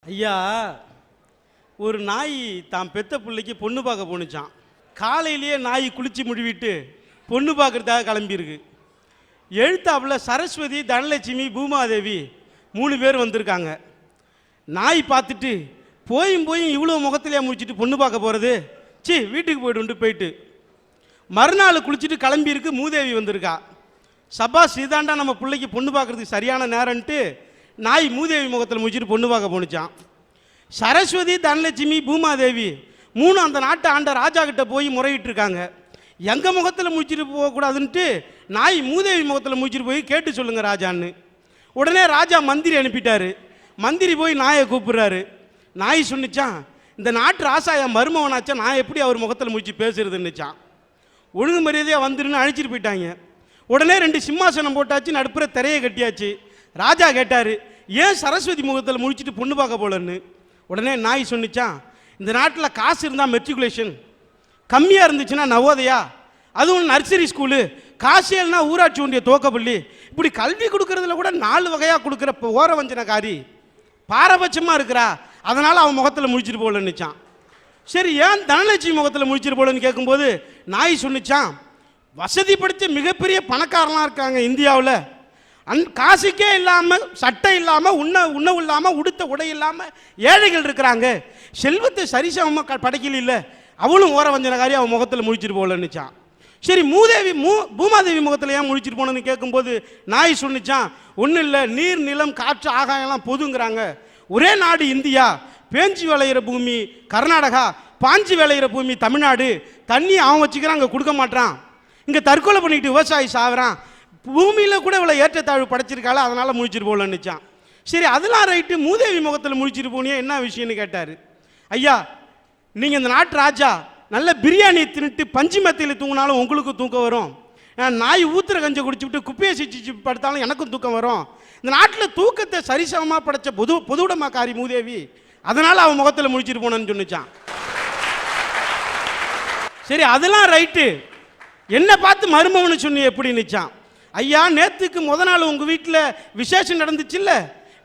ஐயா, ஒரு நாய் தான் பெத்த பிள்ளைக்கு பொண்ணு பார்க்க போணுச்சான். காலையிலேயே நாய் குளிச்சு முடிவிட்டு பொண்ணு பார்க்கறதுக்காக கிளம்பியிருக்கு. எழுத்தாப்புல சரஸ்வதி, தனலட்சுமி, பூமாதேவி 3 பேர் வந்திருக்காங்க. நாய் பார்த்துட்டு போயும் இவ்வளோ முகத்திலேயே முடிச்சுட்டு பொண்ணு பார்க்க போகிறது, வீட்டுக்கு போயிட்டு மறுநாள் குளிச்சுட்டு கிளம்பியிருக்கு. மூதேவி வந்திருக்கா. சபாஸ், இதாண்டா நம்ம பிள்ளைக்கு பொண்ணு பார்க்கறதுக்கு சரியான நேரம்ட்டு நாய் மூதேவி முகத்தில் முடிச்சுட்டு பொண்ணு பார்க்க போணுச்சான். சரஸ்வதி, தனலட்சுமி, பூமாதேவி 3 அந்த நாட்டை ஆண்ட ராஜா கிட்ட போய் முறையிட்டு இருக்காங்க. எங்கள் முகத்தில் முடிச்சுட்டு போகக்கூடாதுன்ட்டு நாய் மூதேவி முகத்தில் முடிச்சுட்டு போய் கேட்டு சொல்லுங்க ராஜான்னு. உடனே ராஜா மந்திரி அனுப்பிட்டாரு. மந்திரி போய் நாயை கூப்பிடுறாரு. நாய் சொன்னிச்சான், இந்த நாட்டு ராசா என் மருமவனாச்சா, நான் எப்படி அவர் முகத்தில் முடிச்சு பேசுறதுன்னுச்சான். ஒழுங்கு மரியாதையாக வந்துருன்னு அழைச்சிட்டு போயிட்டாங்க. உடனே 2 சிம்மாசனம் போட்டாச்சு, நடுப்புற திரையை கட்டியாச்சு. ராஜா கேட்டார், ஏன் சரஸ்வதி முகத்தில் முடிச்சுட்டு பொண்ணு பார்க்க போலன்னு. உடனே நாய் சொன்னிச்சான், இந்த நாட்டில் காசு இருந்தால் மெட்ரிகுலேஷன், கம்மியாக இருந்துச்சுன்னா நவோதயா, அதுவும் நர்சரி ஸ்கூலு, காசு இல்லைனா ஊராட்சி ஒன்றிய துவக்கப்பள்ளி, இப்படி கல்வி கொடுக்கறதுல கூட 4 வகையாக கொடுக்குற ஓர வஞ்சனக்காரி பாரபட்சமாக இருக்கிறா, அதனால் அவன் முகத்தில் முடிச்சுட்டு போகலன்னுச்சான். சரி, ஏன் தனலட்சுமி முகத்தில் முடிச்சுட்டு போகலன்னு கேட்கும்போது நாய் சொன்னிச்சான், வசதி படித்த மிகப்பெரிய பணக்காரலாம் இருக்காங்க இந்தியாவில், காசுக்கே இல்லாமல், சட்டை இல்லாமல், உணவு இல்லாமல், உடுத்த உடை இல்லாமல் ஏழைகள் இருக்கிறாங்க, செல்வத்தை சரிசமமாக படைக்கல இல்லை, அவளும் ஓர வஞ்சனக்காரி, அவன் முகத்தில் முடிச்சுட்டு போகலன்னுச்சான். சரி, பூமாதேவி முகத்தில் ஏன் முடிச்சுட்டு போனன்னு கேட்கும்போது நாய் சொன்னிச்சான், ஒன்றும் இல்லை, நீர், நிலம், காற்று, ஆகாயம்லாம் பொதுங்கிறாங்க, ஒரே நாடு இந்தியா, பேஞ்சு விளையிற பூமி கர்நாடகா, பாஞ்சு விளையிற பூமி தமிழ்நாடு, தண்ணி அவன் வச்சுக்கிறான், அங்கே கொடுக்க மாட்டான், இங்கே தற்கொலை பண்ணிக்கிட்டு விவசாயி சாகுறான், பூமியில் கூட இவ்வளோ ஏற்றத்தாழ்வு படைச்சிருக்காள், அதனால் முடிச்சுட்டு போகலன்னுச்சான். சரி, அதெல்லாம் ரைட்டு, மூதேவி முகத்தில் முடிச்சுட்டு போனியா, என்ன விஷயம்னு கேட்டார். ஐயா, நீங்கள் இந்த நாட்டு ராஜா, நல்ல பிரியாணி தின்னுட்டு பஞ்சு மெத்தையில் தூங்கினாலும் உங்களுக்கு தூக்கம் வரும், நாய் ஊத்துற கஞ்சை குடிச்சுட்டு குப்பையை சிச்சு படுத்தாலும் எனக்கும் தூக்கம் வரும், இந்த நாட்டில் தூக்கத்தை சரிசமமாக படைச்ச பொதுவுடமாக்காரி மூதேவி, அதனால் அவன் முகத்தில் முடிச்சுட்டு போனேன்னு சொன்னிச்சான். சரி, அதெல்லாம் ரைட்டு, என்ன பார்த்து மருமவனு சொன்னி எப்படின்னுச்சான். ஐயா, நேற்றுக்கு முத நாள் உங்கள் வீட்டில் விசேஷம் நடந்துச்சு இல்லை,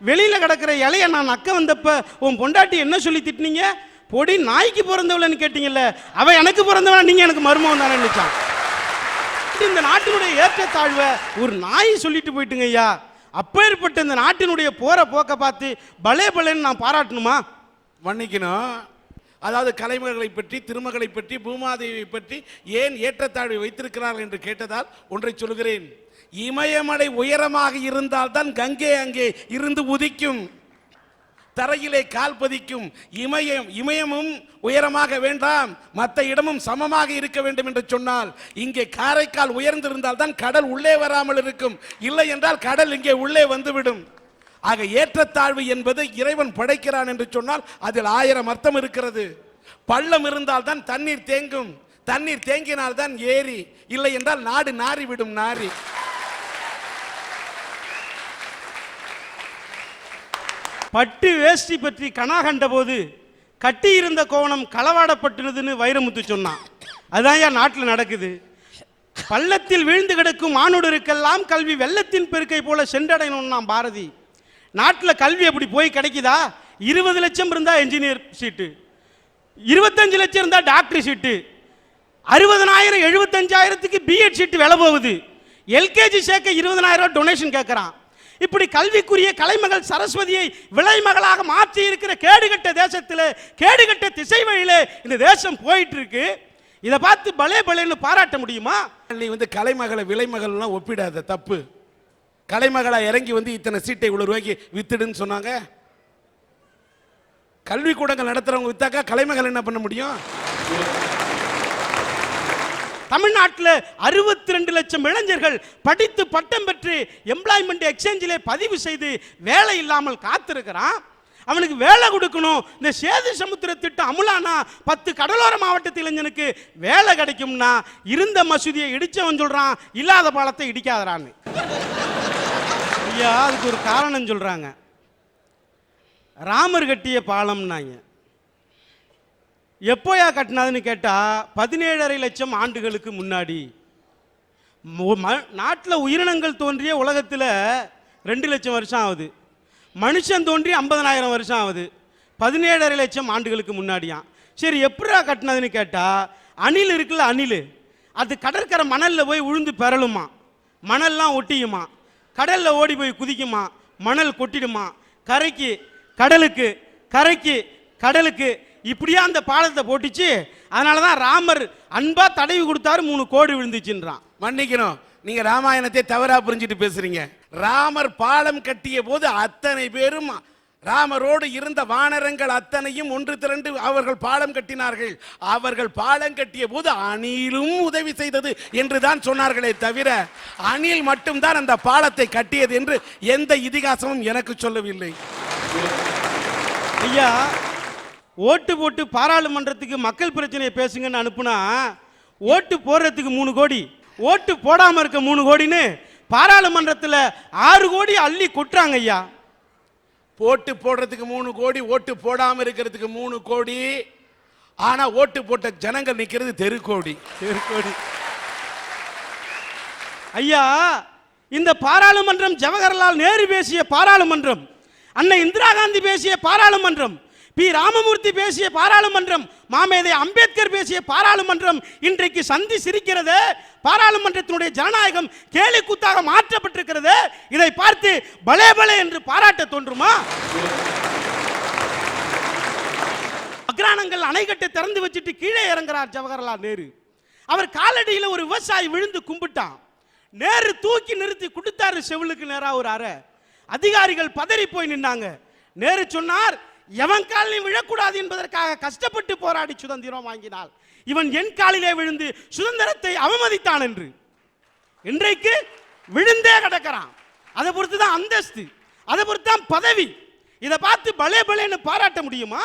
வெளியில் கிடக்கிற இலைய நான் நக்க வந்தப்ப உன் பொண்டாட்டி என்ன சொல்லி திட்டினீங்க, பொடி நாய்க்கு பிறந்தவளன்னு கேட்டீங்கல்ல, அவன் எனக்கு பிறந்தவன், நீங்கள் எனக்கு மருமகன் தானே நினைச்சான். இந்த நாட்டினுடைய ஏற்றத்தாழ்வை ஒரு நாய் சொல்லிட்டு போயிட்டுங்க ஐயா. அப்பேற்பட்ட இந்த நாட்டினுடைய போற போக்க பார்த்து பலே பலேன்னு நான் பாராட்டணுமா? மன்னிக்கணும். அதாவது கலைமகளை பற்றி, திருமகளை பற்றி, பூமாதேவியை பற்றி ஏன் ஏற்றத்தாழ்வை வைத்திருக்கிறார்கள் என்று கேட்டதால் ஒன்றை சொல்கிறேன். இமயமலை உயரமாக இருந்தால்தான் கங்கை அங்கே இருந்து உதிக்கும், தரையிலே கால் பதிக்கும். இமயமும் உயரமாக வேண்டாம், மற்ற இடமும் சமமாக இருக்க வேண்டும் என்று சொன்னால் இங்கே காரைக்கால் உயர்ந்திருந்தால் தான் கடல் உள்ளே வராமல் இருக்கும், இல்லை என்றால் கடல் இங்கே உள்ளே வந்துவிடும். ஆக ஏற்றத்தாழ்வு என்பது இறைவன் படைக்கிறான் என்று சொன்னால் அதில் 1000 அர்த்தம் இருக்கிறது. பள்ளம் இருந்தால் தான் தண்ணீர் தேங்கும், தண்ணீர் தேங்கினால் தான் ஏரி, இல்லை என்றால் நாடு நாறிவிடும். நாரி பட்டு வேஷ்டி பற்றி கணா கண்ட போது கட்டி இருந்த கோவணம் களவாடப்பட்டுனதுன்னு வைரமுத்து சொன்னான். அதுதான் ஏன் நாட்டில் நடக்குது. பள்ளத்தில் விழுந்து கிடக்கும் மானுடருக்கெல்லாம் கல்வி வெள்ளத்தின் பெருக்கை போல சென்றடையணும்னா பாரதி. நாட்டில் கல்வி அப்படி போய் கிடைக்குதா? 20 லட்சம் இருந்தால் என்ஜினியர் சீட்டு, 25 லட்சம் இருந்தால் டாக்டர் சீட்டு, 60,000 75,000க்கு பிஎட் சீட்டு விலை போகுது. எல்கேஜி சேர்க்க 20,000 டொனேஷன் கேட்குறான். இப்படி கல்விக்குரிய கலைமகள் சரஸ்வதியை விலைமகளாக மாற்றி இருக்கிற கேடுகட்ட தேசத்தில், கேடுகட்ட திசை வழியிலே இந்த தேசம் போயிட்டு இருக்கு. இதை பார்த்து பலே பலேன்னு பாராட்ட முடியுமா? நீ கலைமகளை விலைமகள்லாம் ஒப்பிடாத, தப்பு. கலைமகளா இறங்கி இத்தனை சீட்டை இவ்வளவு ரூபாய்க்கு வித்துடுன்னு சொன்னாங்க. கல்வி கூடங்கள் நடத்துறவங்க வித்தாக்கா கலைமகள் என்ன பண்ண முடியும்? தமிழ்நாட்டில் 62 லட்சம் இளைஞர்கள் படித்து பட்டம் பெற்று எம்ப்ளாய்மெண்ட் எக்ஸ்சேஞ்சிலே பதிவு செய்து வேலை இல்லாமல் காத்திருக்கிறான். அவனுக்கு வேலை கொடுக்கணும். இந்த சேது சமுத்திர திட்டம் அமுலானா 10 கடலோர மாவட்டத்து இளைஞனுக்கு வேலை கிடைக்கும்னா இருந்த மசூதியை இடிச்சவன் சொல்றான், இல்லாத பாலத்தை இடிக்காதறான்னு. ஐயா, அதுக்கு ஒரு காரணம் சொல்றாங்க. ராமர் கட்டிய பாலம்னாங்க. எப்போயா கட்டினாதுன்னு கேட்டால் 17.5 லட்சம் ஆண்டுகளுக்கு முன்னாடி. நாட்டில் உயிரினங்கள் தோன்றிய உலகத்தில் 2 லட்சம் வருஷம் ஆகுது. மனுஷன் தோன்றி 50,000 வருஷம் ஆகுது. 17.5 லட்சம் ஆண்டுகளுக்கு முன்னாடியாம். சரி, எப்படா கட்டினதுன்னு கேட்டால், அணில் இருக்குல்ல, அணில் அது கடற்கரை மணலில் போய் உழுந்து பெறலுமா, மணல்லாம் ஒட்டியுமா, கடலில் ஓடி போய் குதிக்குமா, மணல் கொட்டிடுமா, கரைக்கு கடலுக்கு, கரைக்கு கடலுக்கு, இப்படியா அந்த பாலத்தை போட்டுச்சு. அதனால தான் ராமர் அன்பா தடவி கொடுத்தாரு, 3 கோடி விழுந்துச்சுன்றான். மன்னிக்கணும், நீங்க ராமாயணத்தை தவறா புரிஞ்சுட்டு பேசுறீங்க. ராமர் பாலம் கட்டிய போது அத்தனை பேரும், ராமரோடு இருந்த வானரங்கள் அத்தனையும் ஒன்று திரண்டு அவர்கள் பாலம் கட்டினார்கள். அவர்கள் பாலம் கட்டிய போது அணிலும் உதவி செய்தது என்று தான் சொன்னார்களே தவிர, அணில் மட்டும்தான் அந்த பாலத்தை கட்டியது என்று எந்த இதிகாசமும் எனக்கு சொல்லவில்லை. ஐயா, ஓட்டு போட்டு பாராளுமன்றத்துக்கு மக்கள் பிரச்சனையை பேசுங்கன்னு அனுப்புனா, ஓட்டு போடுறதுக்கு 3 கோடி, ஓட்டு போடாம இருக்க 3 கோடின்னு பாராளுமன்றத்தில் 6 கோடி அள்ளி கொட்டுறாங்க ஐயா. போட்டு போடுறதுக்கு 3 கோடி, ஓட்டு போடாம இருக்கிறதுக்கு 3 கோடி. ஆனா ஓட்டு போட்ட ஜனங்கள் நிக்கிறது தெருக்கோடி. ஐயா, இந்த பாராளுமன்றம் ஜவஹர்லால் நேரு பேசிய பாராளுமன்றம், அன்னை இந்திரா காந்தி பேசிய பாராளுமன்றம், பி ராமமூர்த்தி பேசிய பாராளுமன்றம், மாமேதை அம்பேத்கர் பேசிய பாராளுமன்றம் இன்றைக்கு சந்தி சிரிக்கிறது. பாராளுமன்றத்தினுடைய ஜனநாயகம் கேலி கூத்தாக மாற்றப்பட்டிருக்கிறது. இதை பார்த்து பலே பலே என்று பாராட்ட தோன்றுமா? அக்ரானங்கள் அணைக்கட்டை திறந்து வச்சுட்டு கீழே இறங்குறார் ஜவஹர்லால் நேரு. அவர் காலடியில் ஒரு விவசாயி விழுந்து கும்பிட்டான். நேரு தூக்கி நிறுத்தி கொடுத்தாரு செவிலுக்கு நேரா ஒரு அறை. அதிகாரிகள் பதறி போய் நின்னாங்க. நேரு சொன்னார், எவன் காலில் விழக்கூடாது என்பதற்காக கஷ்டப்பட்டு போராடி சுதந்திரம் வாங்கினாள், இவன் என் காலிலே விழுந்து சுதந்திரத்தை அவமதித்தான் என்று. இன்றைக்கு விழுந்தே கிடக்கிறான். அதை பொறுத்து தான் அந்தஸ்து, அதை பொறுத்து தான் பதவி. இதை பார்த்து பலே பலேன்னு பாராட்ட முடியுமா?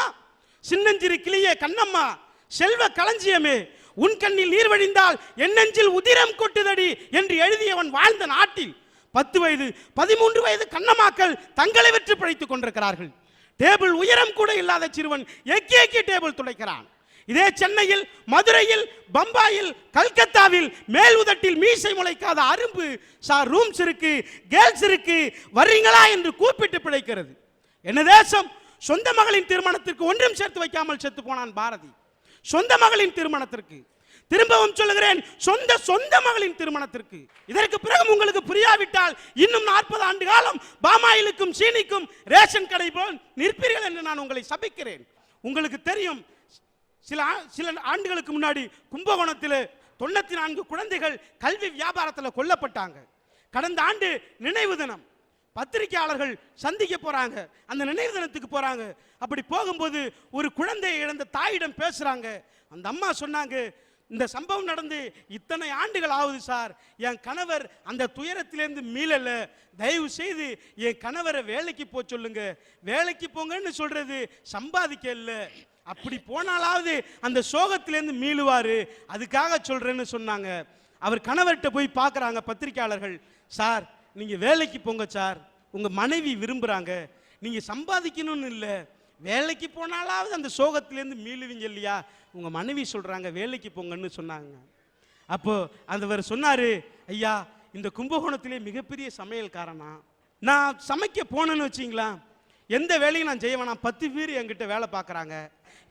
சின்னஞ்சிறு கிளியே கண்ணம்மா, செல்வ களஞ்சியமே, உன் கண்ணில் நீர் வழிந்தால் என் நெஞ்சில் உதிரம் கொட்டுதடி என்று எழுதியவன் வாழ்ந்த நாட்டில் 10 வயது 13 வயது கண்ணம்மாக்கள் தங்களை வெற்றி பிழைத்துக் கொண்டிருக்கிறார்கள். டேபிள் உயரம் கூட இல்லாத சிறுவன் எக்கி டேபிள் துடைக்கிறான். இதே சென்னையில், மதுரையில், பம்பாயில், கல்கத்தாவில் மேல் உதட்டில் மீசை முளைக்காத அரும்பு சார் ரூம்ஸ் இருக்கு, கேர்ள்ஸ் இருக்கு, வர்றீங்களா என்று கூப்பிட்டு பிழைக்கிறது. என்ன தேசம்? சொந்த மகளின் திருமணத்திற்கு ஒன்றும் சேர்த்து வைக்காமல் செத்து போனான் பாரதி. சொந்த மகளின் திருமணத்திற்கு, திரும்பவும் சொல்லுகிறேன், சொந்த மகளின் திருமணத்திற்கு. இதற்கு பிறகு உங்களுக்கு புரியாவிட்டால் இன்னும் 40 ஆண்டு காலம் பாமாயிலுக்கும் சீனிக்கும் ரேஷன் கடை போல் நிற்பீர்கள் என்று நான் உங்களை சபிக்கிறேன். உங்களுக்கு தெரியும், சில ஆண்டுகளுக்கு முன்னாடி கும்பகோணத்தில் 94 குழந்தைகள் கல்வி வியாபாரத்தில் கொல்லப்பட்டாங்க. கடந்த ஆண்டு நினைவு தினம், பத்திரிகையாளர்கள் சந்திக்க போறாங்க, அந்த நினைவு தினத்துக்கு போறாங்க. அப்படி போகும்போது ஒரு குழந்தையை இழந்த தாயிடம் பேசுறாங்க. அந்த அம்மா சொன்னாங்க, இந்த சம்பவம் நடந்து இத்தனை ஆண்டுகள் ஆகுது சார், என் கணவர் அந்த துயரத்திலேருந்து மீளல, தயவு செய்து என் கணவரை வேலைக்கு போக சொல்லுங்க. வேலைக்கு போங்கன்னு சொல்றது சம்பாதிக்க இல்லை, அப்படி போனாலாவது அந்த சோகத்திலேருந்து மீளுவாரு, அதுக்காக சொல்றேன்னு சொன்னாங்க. அவர் கணவர்கிட்ட போய் பார்க்குறாங்க பத்திரிகையாளர்கள். சார், நீங்க வேலைக்கு போங்க சார், உங்க மனைவி விரும்புறாங்க, நீங்க சம்பாதிக்கணும்னு இல்லை, வேலைக்கு போனாலாவது அந்த சோகத்திலேருந்து மீளுவீங்க இல்லையா, உங்க மனைவி சொல்றாங்க வேலைக்கு போங்கன்னு சொன்னாங்க. அப்போ அவர் சொன்னாரு, ஐயா, இந்த கும்பகோணத்திலே மிகப்பெரிய சமையல்காரனா, நான் சமைக்க போனேன்னு வச்சிங்களா, எந்த வேலையும் நான் செய்ய வேணாம், 10 பேர் என்கிட்ட வேலை பார்க்குறாங்க,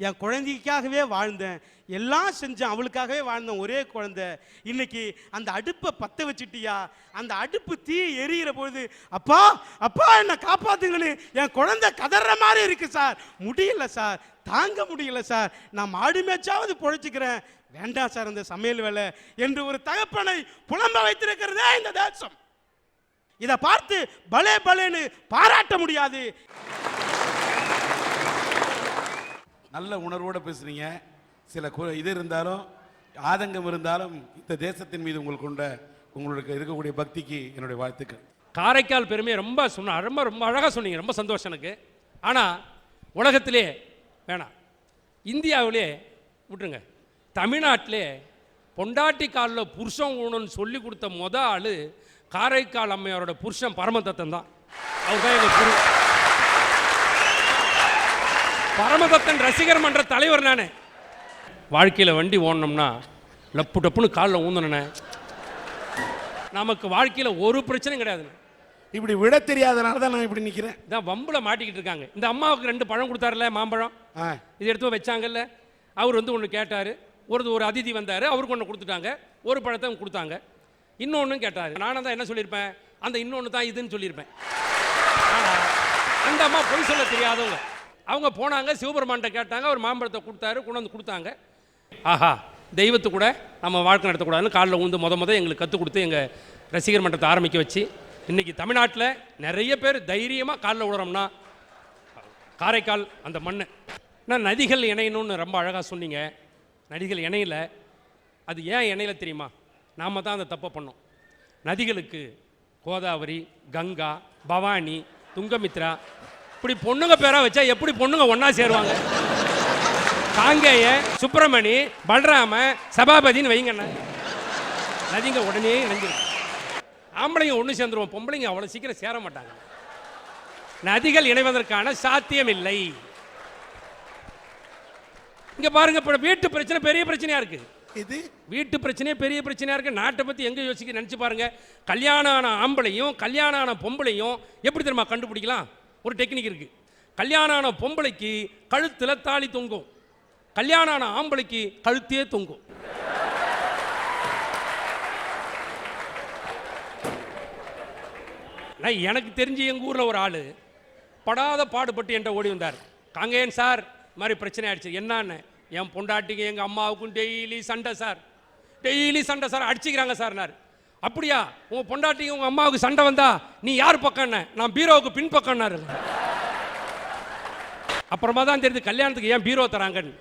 என் குழந்தைக்காகவே வாழ்ந்தேன், எல்லாம் செஞ்சேன், அவளுக்காகவே வாழ்ந்தேன், ஒரே குழந்தை, இன்னைக்கு அந்த அடுப்பை பற்ற வச்சுட்டியா, அந்த அடுப்பு தீ எரியிற பொழுது அப்பா அப்பா என்னை காப்பாத்துங்கன்னு என் குழந்தை கதற மாதிரி இருக்கு சார், முடியல சார், தாங்க முடியல சார், நான் மாடு மேய்ச்சாவது பொழைச்சிக்கிறேன், வேண்டாம் சார் அந்த சமையல் வேலை என்று ஒரு தகப்பனை புலம்ப வைத்திருக்கிறதே இந்த தேசம். இதை பார்த்து பலே பலேன்னு பாராட்ட முடியாது. நல்ல உணர்வோடு பேசுறீங்க. சில இது இருந்தாலும், ஆதங்கம் இருந்தாலும், இந்த தேசத்தின் மீது உங்களுக்கு இருக்கக்கூடிய பக்திக்கு என்னுடைய வாழ்த்துக்கள். காரைக்கால் பெருமையை ரொம்ப ரொம்ப அழகாக சொன்னீங்க, ரொம்ப சந்தோஷம் எனக்கு. ஆனால் உலகத்திலே வேணாம், இந்தியாவிலே விட்டுருங்க, தமிழ்நாட்டிலே பொண்டாட்டி காலில் புருஷன் ஊனன்னு சொல்லி கொடுத்த ஆள் காரைக்கால் அம்மையாரோட புருஷன் பரமதத்தன் தான். அவர் தான் எங்கள் குரு. பரமதத்தன் ரசிகர் மன்ற தலைவர் நானே. வாழ்க்கையில் வண்டி ஓடணும்னா லப்பு டப்புன்னு காலில் ஊந்தனே, நமக்கு வாழ்க்கையில் ஒரு பிரச்சனையும் கிடையாது. இப்படி விட தெரியாதனால தான் நான் இப்படி நிக்கிறேன். இதான் வம்புல மாட்டிக்கிட்டு இருக்காங்க. இந்த அம்மாவுக்கு 2 பழம் கொடுத்தாருல, மாம்பழம், இது எடுத்து வச்சாங்கல்ல. அவர் வந்து ஒன்று கேட்டார், ஒரு அதிதி வந்தார், அவருக்கு ஒன்று கொடுத்துட்டாங்க, ஒரு பழத்தை கொடுத்தாங்க. இன்னொன்றும் கேட்டார். நானும் தான் என்ன சொல்லியிருப்பேன், அந்த இன்னொன்று தான் இதுன்னு சொல்லியிருப்பேன். ஆனால் அந்த அம்மா பொய் சொல்ல தெரியாதவங்க. அவங்க போனாங்க, சிவபெருமான்கிட்ட கேட்டாங்க, அவர் மாம்பழத்தை கொடுத்தாரு, கொண்டு வந்து கொடுத்தாங்க. ஆஹா, தெய்வத்து கூட நம்ம வாழ்க்கை நடத்தக்கூடாதுன்னு காலில் ஊந்து முத எங்களுக்கு கற்றுக் கொடுத்து எங்கள் ரசிகர் மன்றத்தை ஆரம்பிக்க வச்சு இன்றைக்கி தமிழ்நாட்டில் நிறைய பேர் தைரியமாக காலில் விடுறோம்னா காரைக்கால் அந்த மண். நான் நதிகள் இணையணும்னு ரொம்ப அழகாக சொன்னீங்க. நதிகள் இணையில, அது ஏன் இணையில தெரியுமா? நாம் தான் அந்த தப்பை பண்ணோம். நதிகளுக்கு கோதாவரி, கங்கா, பவானி, துங்கமித்ரா இப்படி பொண்ணுங்க பேராக வச்சா எப்படி பொண்ணுங்க ஒன்றா சேருவாங்க? காங்கேய, சுப்பிரமணி, பல்ராம, சபாபதினு வைங்கண்ணா, நதிங்க உடனே இணைஞ்சிடும். ஆம்பளைங்க ஒன்று சேர்ந்துருவோம், பொம்பளைங்க அவ்வளோ சீக்கிரம் சேர மாட்டாங்க. நதிகள் இணைவதற்கான சாத்தியம் இல்லை. இங்க பாருங்க, இப்போ வீட்டு பிரச்சனை பெரிய பிரச்சனையா இருக்கு. இது வீட்டு பிரச்சனையே பெரிய பிரச்சனையா இருக்கு. நாட்டை பத்தி எங்க யோசிக்க நினைச்சு பாருங்க. கல்யாணம் ஆன ஆம்பளையும் கல்யாணம் ஆன பொம்பளையும் எப்படி தெரியுமா கண்டுபிடிக்கலாம்? ஒரு டெக்னிக் இருக்கு. கல்யாணம் ஆன பொம்பளைக்கு கழுத்துல தாலி தொங்கும், கல்யாணம் ஆன ஆம்பளைக்கு கழுத்தே தொங்கும். எனக்கு தெரிஞ்சு எங்க ஊர்ல ஒரு ஆளு படாத பாடுபட்டு என்கிட்ட ஓடி வந்தார். காங்கேயன் சார், மாதிரி பிரச்சனை ஆயிடுச்சு. என்னன்னு, என் பொண்டாட்டிக்கு எங்கள் அம்மாவுக்கும் டெய்லி சண்டை சார், டெய்லி சண்டை சார், அடிச்சுக்கிறாங்க சார்னார். அப்படியா, உங்கள் பொண்டாட்டிக்கு உங்கள் அம்மாவுக்கு சண்டை வந்தா நீ யார் பக்கம்ன? நான் பீரோவுக்கு பின் பக்கம்னாரு. அப்புறமா தான் தெரியுது கல்யாணத்துக்கு ஏன் பீரோ தராங்கன்னு.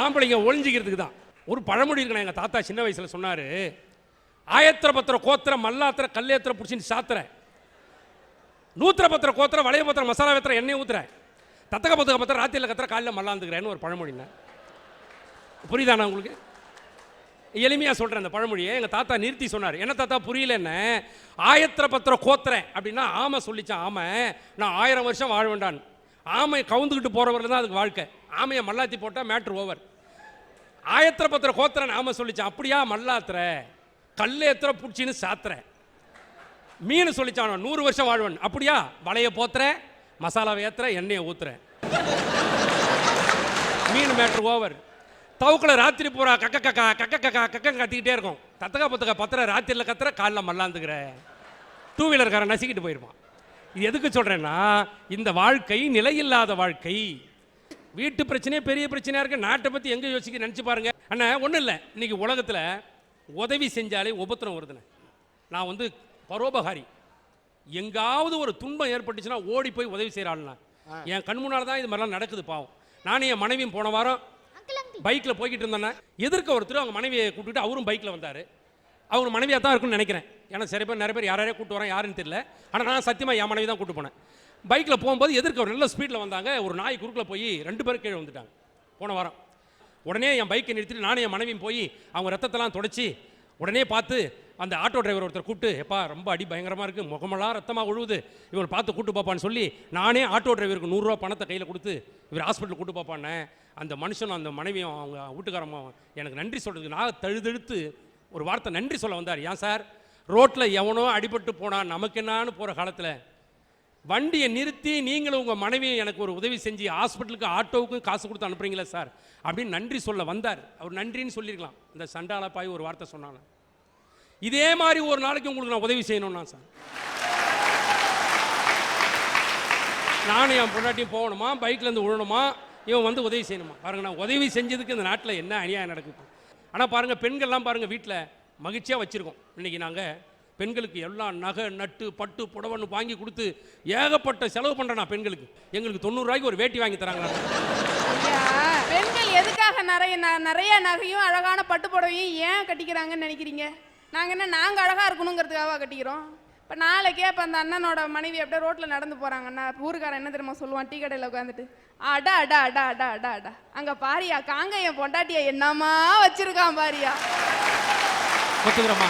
ஆம்பளைங்க ஒளிஞ்சிக்கிறதுக்கு தான். ஒரு பழமொழி இருக்கணும், எங்கள் தாத்தா சின்ன வயசில் சொன்னார், ஆயத்திர பத்திர கோத்திர மல்லாத்திர கல்லேத்திர பிடிச்சின்னு சாத்திர, நூத்திர பத்திர கோத்திர வளைய பத்திர மசாலா வேத்திர எண்ணெய் ஊத்துற, தத்தக பத்துக்க பத்திர ராத்திரியில் கத்திர காலையில் மல்லாந்துக்கிறேன்னு ஒரு பழமொழிண்ணா. புரியுதாண்ணா உங்களுக்கு? எளிமையாக சொல்கிறேன் அந்த பழமொழியை. எங்கள் தாத்தா நிறுத்தி சொன்னார். என்ன தாத்தா புரியல? என்ன ஆயத்திர பத்திர கோத்திரன் அப்படின்னா ஆமை சொல்லிச்சான். ஆமை நான் 1000 வருஷம் வாழ வேண்டான். ஆமை கவுந்துக்கிட்டு போகிறவரில் தான் அதுக்கு வாழ்க்கை. ஆமையை மல்லாத்தி போட்டால் மேட்ரு ஓவர். ஆயத்திர பத்திர கோத்திரன் ஆமை சொல்லிச்சான். அப்படியா, மல்லாத்திர கல்லேத்திர பிடிச்சின்னு சாத்திர. மீன் சொல்லிச்சான் 100 வருஷம் வாழ்வன். அப்படியா, வலைய போத்துற, மசாலாவை ஏத்துற, எண்ணெயை ஊத்துற, மீன் மேட்ரு ஓவர். தவுக்குள்ள ராத்திரி பூரா கக்க கக்கா கக்க கக்கா கக்க கத்திக்கிட்டே இருக்கும். தத்தகா பத்தக்கா பத்திர ராத்திரியில் கத்துற, காலில் மல்லாந்துக்கிற. 2 வீலர்காரன் நசிக்கிட்டு போயிருப்பான். இது எதுக்கு சொல்றேன்னா, இந்த வாழ்க்கை நிலையில்லாத வாழ்க்கை. வீட்டு பிரச்சனையே பெரிய பிரச்சனையா இருக்கு. நாட்டை பத்தி எங்க யோசிக்க நினைச்சு பாருங்க. அண்ணா ஒன்றும் இல்லை, இன்னைக்கு உலகத்தில் உதவி செஞ்சாலே உபத்திரம் வருதுண்ணே. நான் வந்து பரோபகாரி. எங்காவது ஒரு துன்பம் ஏற்பட்டுச்சுன்னா ஓடி போய் உதவி செய்கிறாள்னா என் கண் முன்னால் தான் இது மாதிரிலாம் நடக்குது. பாவம். நானும் என் மனைவியும் போன வாரம் பைக்கில் போய்கிட்டு இருந்தேன்னா எதிர்க்க ஒருத்தர் அவங்க மனைவியை கூப்பிட்டு அவரும் பைக்கில் வந்தார். அவங்க மனைவியாக தான் இருக்குன்னு நினைக்கிறேன். ஏன்னா நிறைய பேர் யாரையே கூப்பிட்டு வரேன் யாருன்னு தெரியல. ஆனால் நான் சத்தியமாக என் மனைவி தான் கூப்பிட்டு போனேன். பைக்கில் போகும்போது எதிர்க்க ஒரு நல்ல ஸ்பீடில் வந்தாங்க. ஒரு நாய் குறுக்கில் போய் 2 பேரும் கீழே வந்துட்டாங்க போன வாரம். உடனே என் பைக்கை நிறுத்திட்டு நானும் என் மனைவியும் போய் அவங்க ரத்தத்தெல்லாம் தொடச்சி உடனே பார்த்து அந்த ஆட்டோ டிரைவர் ஒருத்தர் கூப்பிட்டு, எப்பா ரொம்ப அடி பயங்கரமாக இருக்குது, முகமெல்லாம் ரத்தமாக ஒழுகுது, இவர் பார்த்து கூட்டு பார்ப்பான்னு சொல்லி நானே ஆட்டோ டிரைவருக்கு 100 ரூபா பணத்தை கையில் கொடுத்து இவர் ஹாஸ்பிட்டலுக்கு கூட்டு பார்ப்பானேன். அந்த மனுஷனும் அந்த மனைவியும் அவங்க வீட்டுக்காரமும் எனக்கு நன்றி சொல்கிறதுக்கு நான் தழுதெழுத்து ஒரு வார்த்தை நன்றி சொல்ல வந்தார். ஏன் சார், ரோட்டில் எவனோ அடிபட்டு போனால் நமக்கு என்னான்னு போகிற காலத்தில் வண்டியை நிறுத்தி நீங்களும் உங்கள் மனைவியும் எனக்கு ஒரு உதவி செஞ்சு ஹாஸ்பிட்டலுக்கு ஆட்டோவுக்கும் காசு கொடுத்து அனுப்புறீங்களா சார் அப்படின்னு நன்றி சொல்ல வந்தார். அவர் நன்றின்னு சொல்லியிருக்கலாம். இந்த சண்டாளப்பாய் ஒரு வார்த்தை சொன்னாங்க. இதே மாதிரி ஒரு நாளைக்கு உங்களுக்கு நான் உதவி செய்யணும்னா சார், நானும் என் பொண்டாட்டியும் போகணுமா, பைக்லேருந்து விழணுமா, இவன் வந்து உதவி செய்யணுமா? பாருங்கள், நான் உதவி செஞ்சதுக்கு இந்த நாட்டில் என்ன அநியாயம் நடக்குது. ஆனால் பாருங்கள், பெண்கள்லாம் பாருங்கள் வீட்டில் மகிழ்ச்சியாக வச்சுருக்கோம். இன்றைக்கி நாங்கள் பெண்களுக்கு எல்லாம் நகை நட்டு பட்டு புடவைன்னு வாங்கி கொடுத்து ஏகப்பட்ட செலவு பண்ணுறேன் நான் பெண்களுக்கு. எங்களுக்கு 90 ரூபாய்க்கு ஒரு வேட்டி வாங்கி தராங்க. பெண்கள் எதுக்காக நிறைய நகையும் அழகான பட்டு புடவையும் ஏன் கட்டிக்கிறாங்கன்னு நினைக்கிறீங்க? நாங்கள் அழகாக இருக்கணுங்கிறதுக்காக கட்டிக்கிறோம். இப்போ நாளைக்கே இப்போ அந்த அண்ணனோட மனைவி அப்படியே ரோட்டில் நடந்து போகிறாங்கன்னா ஊருக்காரன் என்ன தெரியுமா சொல்லுவான்? டீ கடையில் உட்காந்துட்டு, அடா அடா அடா அடா அடா அடா அங்கே பாரியா காங்க என் பொண்டாட்டியா என்னமா வச்சிருக்கான் பாரியா. ஒத்துக்கிறோமா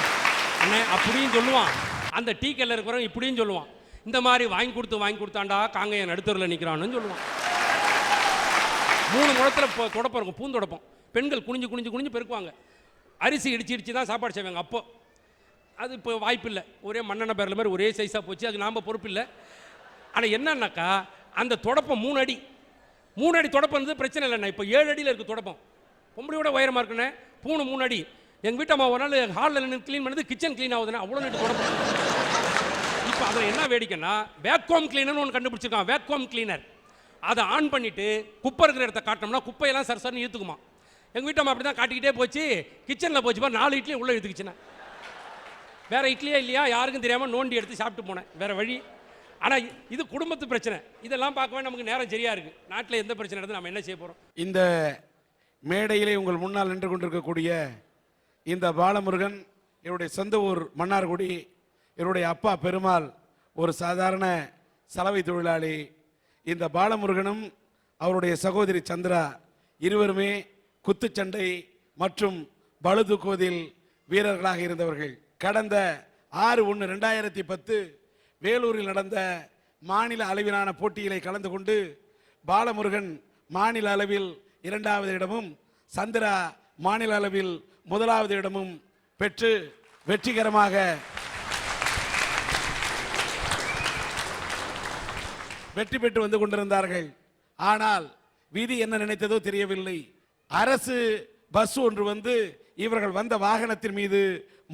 அண்ணே? அப்படியும் சொல்லுவான். அந்த டீ கடையில் இருக்கிறவங்க இப்படியும் சொல்லுவான், இந்த மாதிரி வாங்கி கொடுத்தாண்டா காங்க என் நடுத்தரில் நிற்கிறான்னு சொல்லுவான். 3 முழத்தில் தொடப்பம் இருக்கும், பூந்தொடப்பம். பெண்கள் குனிஞ்சு குனிஞ்சு குனிஞ்சு பெருக்குவாங்க. அரிசி இடிச்சு தான் சாப்பாடு செய்வாங்க. அப்போ அது இப்போ வாய்ப்பு இல்லை. ஒரே மண்ணெண்ணெய் பேரல மாதிரி ஒரே சைஸாக போச்சு. அது நாம் பொறுப்பு இல்லை. ஆனால் என்னன்னாக்கா அந்த தொடப்பம் 3 அடி 3 அடி தொடப்பம் இருந்தது பிரச்சனை இல்லைண்ணா. இப்போ 7 அடியில் இருக்குது தொடப்பம். பொம்பளையோட உயரமாக இருக்குண்ணே. பூணு 3 அடி. எங்கள் வீட்டு அம்மா ஒரு நாள் ஹாலில் நின்று க்ளீன் பண்ணது கிச்சன் க்ளீன் ஆகுதுண்ணா. அவ்வளோ நீட்டு தொடப்பம். இப்போ அதில் என்ன வேடிக்கைன்னா வேக்யூம் கிளீனர்னு ஒன்று கண்டுபிடிச்சிருக்கான். வேக்யூம் கிளீனர் அதை ஆன் பண்ணிவிட்டு குப்பை இருக்கிற இடத்த காட்டினோம்னா குப்பையெல்லாம் சரசரன்னு இழுத்துக்குமா. எங்கள் வீட்டம்மா அப்படி தான் காட்டிக்கிட்டே போச்சு. கிச்சனில் போச்சு பாரு 4 இட்லி உள்ளே இழுத்துக்குச்சுண்ணா. வேறு இட்லியே இல்லையா யாருக்கும் தெரியாமல் நோண்டி எடுத்து சாப்பிட்டு போனேன். வேறு வழி. ஆனால் இது குடும்பத்து பிரச்சனை. இதெல்லாம் பார்க்கவே நமக்கு நேரம் சரியாக இருக்குது. நாட்டில் எந்த பிரச்சனை நடந்து நம்ம என்ன செய்ய போகிறோம்? இந்த மேடையிலே உங்கள் முன்னால் நின்று கொண்டிருக்கக்கூடிய இந்த பாலமுருகன் என்னுடைய சொந்த ஊர் மன்னார்குடி. என்னுடைய அப்பா பெருமாள் ஒரு சாதாரண சலவை தொழிலாளி. இந்த பாலமுருகனும் அவருடைய சகோதரி சந்திரா இருவருமே குத்துச்சண்டை மற்றும் பளு தூக்குவதில் வீரர்களாக இருந்தவர்கள். கடந்த 6/1/2010 வேலூரில் நடந்த மாநில அளவிலான போட்டியிலே கலந்து கொண்டு பாலமுருகன் மாநில அளவில் 2வது இடமும் சந்திரா மாநில அளவில் 1வது இடமும் பெற்று வெற்றிகரமாக வெற்றி பெற்று வந்து கொண்டிருந்தார்கள். ஆனால் விதி என்ன நினைத்ததோ தெரியவில்லை. அரசு பஸ் ஒன்று வந்து இவர்கள் வந்த வாகனத்தின் மீது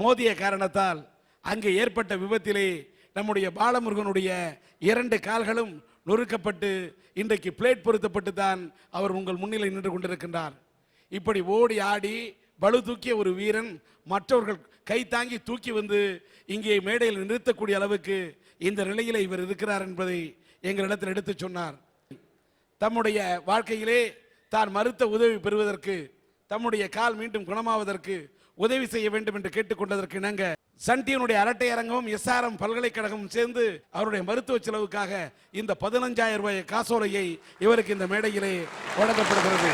மோதிய காரணத்தால் அங்கே ஏற்பட்ட விபத்திலே நம்முடைய பாலமுருகனுடைய 2 கால்களும் நொறுக்கப்பட்டு இன்றைக்கு பிளேட் பொருத்தப்பட்டு தான் அவர் உங்கள் முன்னிலை நின்று கொண்டிருக்கின்றார். இப்படி ஓடி ஆடி பளு தூக்கிய ஒரு வீரன் மற்றவர்கள் கை தாங்கி தூக்கி வந்து இங்கே மேடையில் நிறுத்தக்கூடிய அளவுக்கு இந்த நிலையிலே இவர் இருக்கிறார் என்பதை எங்களிடத்தில் எடுத்து சொன்னார். தம்முடைய வாழ்க்கையிலே தான் மறுத்த உதவி பெறுவதற்கு, தம்முடைய கால் மீண்டும் குணமாவதற்கு உதவி செய்ய வேண்டும் என்று கேட்டுக்கொண்டதற்கு இணங்க சன் டிவியினுடைய அரட்டை அரங்கமும் SRM பல்கலைக்கழகமும் சேர்ந்து அவருடைய மருத்துவ செலவுக்காக இந்த 15,000 ரூபாய் காசோலையை இவருக்கு இந்த மேடையிலே வழங்கப்படுகிறது.